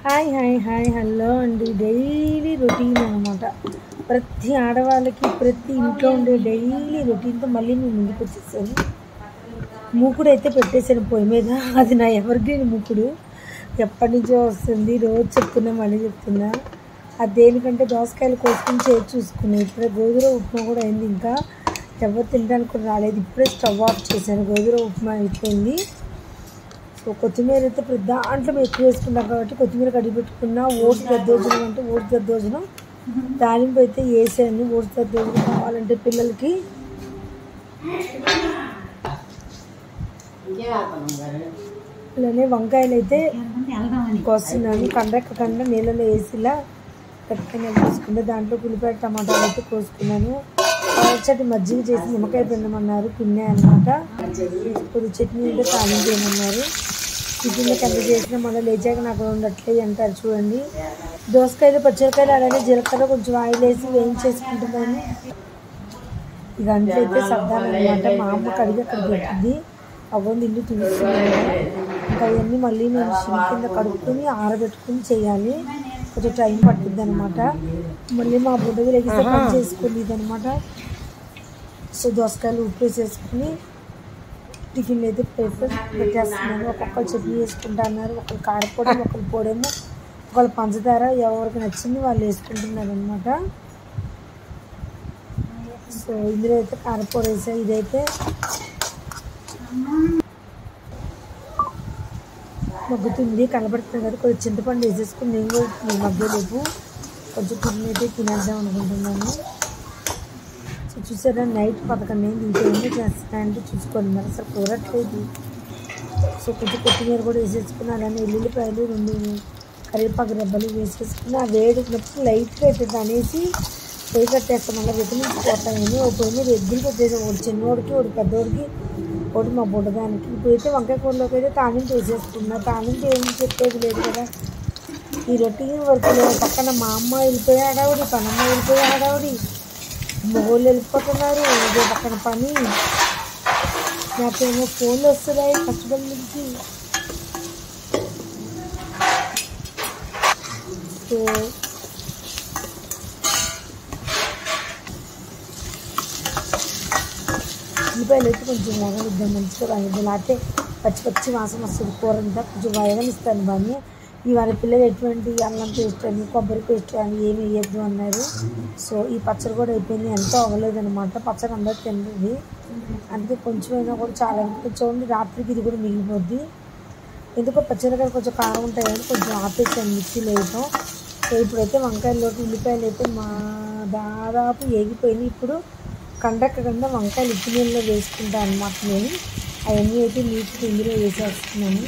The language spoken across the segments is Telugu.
హాయ్ హాయ్ హాయ్ హలో అండి. డైలీ రొటీన్ అనమాట. ప్రతి ఆడవాళ్ళకి ప్రతి ఇంట్లో ఉండే డైలీ రొటీన్తో మళ్ళీ మేము ముందుకు వచ్చేసాను. మూకుడు అయితే పెట్టేసాను పొయ్యి మీద. అది నా ఎవర్గ్రీన్ మూకుడు, ఎప్పటి నుంచో వస్తుంది. రోజు చెప్తున్నా, మళ్ళీ చెప్తున్నా. అది దేనికంటే దోసకాయలు కోసుకుని చేసి చూసుకున్నాను. ఇప్పుడే గోధుమ ఉప్మా కూడా అయింది. ఇంకా ఎవరు తినడానికి కూడా రాలేదు. ఇప్పుడే స్టవ్ ఆఫ్ చేశాను. గోధుమ ఉప్మా అయిపోయింది. సో కొత్తిమీర అయితే ప్రతి దాంట్లో మేము ఎక్కువ వేసుకున్నాం కాబట్టి కొత్తిమీర కడిగి పెట్టుకున్నా. ఓట్స్ దద్దోజనం అంటే ఓట్స్ దద్దోజనం తాలింపు అయితే వేసాను. ఓట్స్ దద్దోజనం కావాలంటే పిల్లలకి. అలానే వంకాయలు అయితే కోస్తున్నాను. కండ నీళ్ళలో వేసిలా కట్టుకొని వేసుకుంటే దాంట్లో ఉల్లిపాయ టమాటాలు అయితే కోసుకున్నాను. పచ్చటి మజ్జిగ చేసి నిమ్మకాయ పిండమన్నారు, పిన్నే అనమాట. కొద్ది చట్నీ ఉంటే తాలింపు చేయమన్నారు. టిఫిన్లోకి ఎంత చేసినా మళ్ళీ లేచాక నాకు ఉండట్లేదు అంటారు చూడండి. దోసకాయలు పచ్చిమిరకాయలు అలానే జీలకర్ర కొంచెం ఆయిల్ వేసి వేయించేసుకుంటున్నాను. ఇక అంట్లో అయితే సర్దానమాట. మా అమ్మ కడిగి అక్కడ పెట్టింది. అవన్నీ ఇల్లు తుడుస్తున్నాను. ఇంకా అవన్నీ మళ్ళీ నేను షింక్ కింద కడుక్కొని ఆరబెట్టుకుని చేయాలి. కొంచెం టైం పట్టిద్ది అనమాట. మళ్ళీ మా బుడ్డవి లెగిస్తే పని చేసుకునేది అనమాట. సో దోసకాయలు ఉప్పు వేసేసుకుని టిఫిన్లు అయితే పెట్టేస్తున్నాను. ఒక్కొక్కరు చట్నీ వేసుకుంటా అన్నారు. ఒకరు కారపొడి, ఒకరు పొడేమో, ఒకరు పంచదార. ఎవరికి నచ్చింది వాళ్ళు వేసుకుంటున్నారు అనమాట. సో ఇందులో అయితే కారపొడి వేసా. ఇదైతే మగ్గుతుంది, కనబడుతుంది కదా. కొంచెం చింతపండు వేసేసుకుని నేను కూడా మగ్గలేపు కొంచెం టిఫిన్ అయితే తినేద్దాం అనుకుంటున్నాను. సో చూసారా, నైట్ 11 అయింది. ఇంకేమో చేస్తానంటే చూసుకోండి, మరి అసలు కూరట్లేదు. సో కొంచెం కొత్తిమీర కూడా వేసేసుకుని అలానే ఎల్లుల్లిపాయలు 2 కరివేపాకు రెబ్బలు వేసేసుకుని ఆ వేడినప్పుడు లైట్గా అవుతుంది అనేసి పొయ్యి కట్టేస్తాం. మళ్ళీ విటమిన్స్ పోతాయని ఒక పొయ్యి మీద ఎగ్గులు పెట్టేసాం. ఒకటి చిన్నోడికి, ఒకటి పెద్దోడికి, ఒకటి మా బుడ్డదానికి. ఇప్పుడైతే వంకాయ కూరలోకి అయితే తాలింపు వేసేసుకున్నా. తాలింపు ఏం చెప్పేది లేదు కదా. ఈ రొటీన్ వర్క్లో పక్కన మా అమ్మ వెళ్ళిపోయి ఆడావిడి, పనమ్మ వెళ్ళిపోయి ఆడావిడి, మొగోళ్ళు వెళ్ళిపోతున్నారు. ఇదే పక్కన పని. నాకేమో ఫోన్లు వస్తున్నాయి కష్టపడి నుంచి. సో ఉల్లిపాయలు అయితే కొంచెం వేగనిద్దాం, మంచిగా వేగనిద్దాం. లేకపోతే పచ్చి వాసన వస్తుంది కూర అంతా. కొంచెం వేగనిస్తాను బాగా. ఇవాళ పిల్లలు ఎటువంటి అల్లం పేస్ట్ అని, కొబ్బరి పేస్ట్ అని ఏమి వేయద్దు అన్నారు. సో ఈ పచ్చడి కూడా అయిపోయింది. ఎంతో అవ్వలేదన్నమాట. పచ్చడి అందరూ తినలేదు. అందుకే కొంచెమైనా కూడా చాలా చూడండి. రాత్రికి ఇది కూడా మిగిలిపోద్ది. ఎందుకో పచ్చడికాయలు కొంచెం కారం ఉంటాయని కొంచెం ఆపేసాను మిక్సీలో వేయటం. సో ఇప్పుడైతే వంకాయల్లోకి ఉల్లిపాయలు అయితే దాదాపు ఏగిపోయినాయి. ఇప్పుడు కండ వంకాయలు ఉప్పు నీళ్ళలో వేసుకుంటాను అన్నమాట నేను. అవన్నీ అయితే నీట్గా ఇందులో వేసేస్తున్నాను.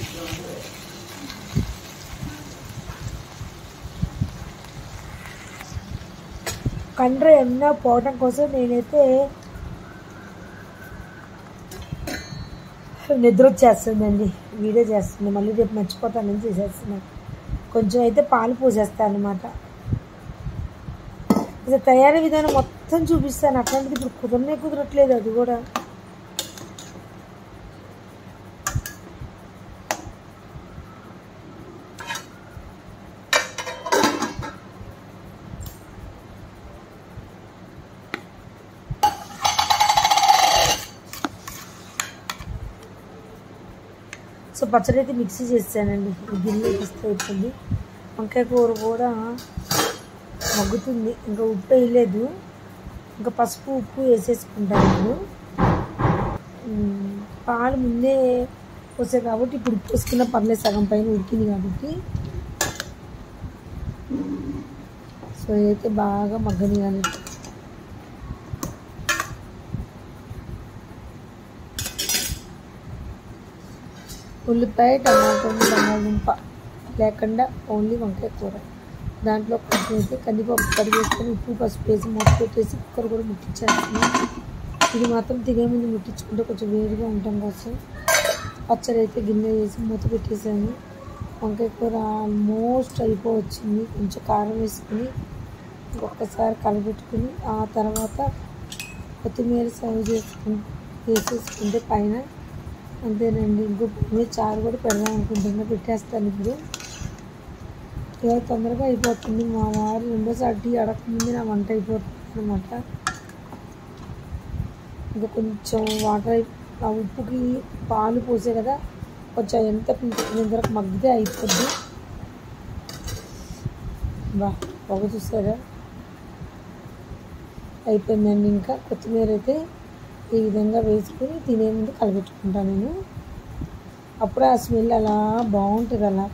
కండ్ర ఏమన్నా పోవటం కోసం నేనైతే నిద్ర వచ్చేస్తుందండి. వీడియో చేస్తుంది, మళ్ళీ రేపు మర్చిపోతానని చేసేస్తున్నాను. కొంచెం అయితే పాలు పోసేస్తాను అనమాట. ఇది తయారీ విధానం మొత్తం చూపిస్తాను. అట్లాంటిది ఇప్పుడు కుదరట్లేదు. అది కూడా సో పచ్చడి అయితే మిక్సీ చేస్తానండి. గిన్నె ఇస్తే అయిపోయింది. వంకాయ కూర కూడా మగ్గుతుంది. ఇంకా ఉప్పు వేయలేదు. ఇంకా పసుపు ఉప్పు వేసేసుకుంటాను. ఇప్పుడు పాలు ముందే పోసే కాబట్టి ఇప్పుడు ఉప్పు వేసుకున్న పర్లేదు, సగం పైన ఉడికింది కాబట్టి. సో అయితే బాగా మగ్గని కానీ ఉల్లిపాయ, టమాటో, బంగాళదుంప లేకుండా ఓన్లీ వంకాయ కూర. దాంట్లో కొంచెం అయితే కందిపప్పు కడిగేసుకొని ఉప్పు పసుపు వేసి మూత పెట్టేసి కుక్కర్ కూడా ముట్టించేస్తున్నాను. ఇది మాత్రం తినే ముందు ముట్టించుకుంటే కొంచెం వేడిగా ఉండటం కోసం. పచ్చడి అయితే గిన్నె వేసి మూత పెట్టేసాను. వంకాయ కూర ఆల్మోస్ట్ అయిపోవచ్చింది. కొంచెం కారం వేసుకుని ఒక్కసారి కలబెట్టుకుని ఆ తర్వాత కొత్తిమీర సర్వ్ వేసేసుకుంటే పైన అంతేనండి. ఇంకో మీరు చారు కూడా పెడదాం అనుకుంటున్నా, పెట్టేస్తాను ఇప్పుడు. ఇవాళ తొందరగా అయిపోతుంది. మా వారు రెండోసారి టీ అడగకముందే నా వంట అయిపోతుంది అనమాట. ఇంకా కొంచెం వాటర్ ఆ ఉప్పుకి పాలు పోసే కదా, కొంచెం ఎంత పీల్చుకునేంత వరకు మగ్గితే అయిపోద్ది. పొగ చూసారా, అయిపోయిందండి. ఇంకా కొత్తిమీర అయితే ఈ విధంగా వేసుకుని తినే ముందు కలపెట్టుకుంటాను నేను. అప్పుడే ఆ స్మెల్ అలా బాగుంటుంది. అలా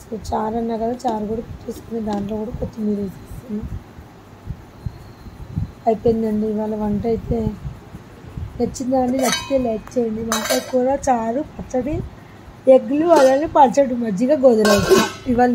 సో చారు అన్నా కదా, చారు కూడా పెట్టేసుకుని దాంట్లో కూడా కొత్తిమీర వేసేస్తాను. అయిపోయిందండి ఇవాళ వంట అయితే. నచ్చిందండి, నచ్చితే లైక్ చేయండి. వంకాయ కూర, చారు, పచ్చడి, ఎగ్లు, అలానే పచ్చడి, మజ్జిగ, గోధుమ ఇవాళ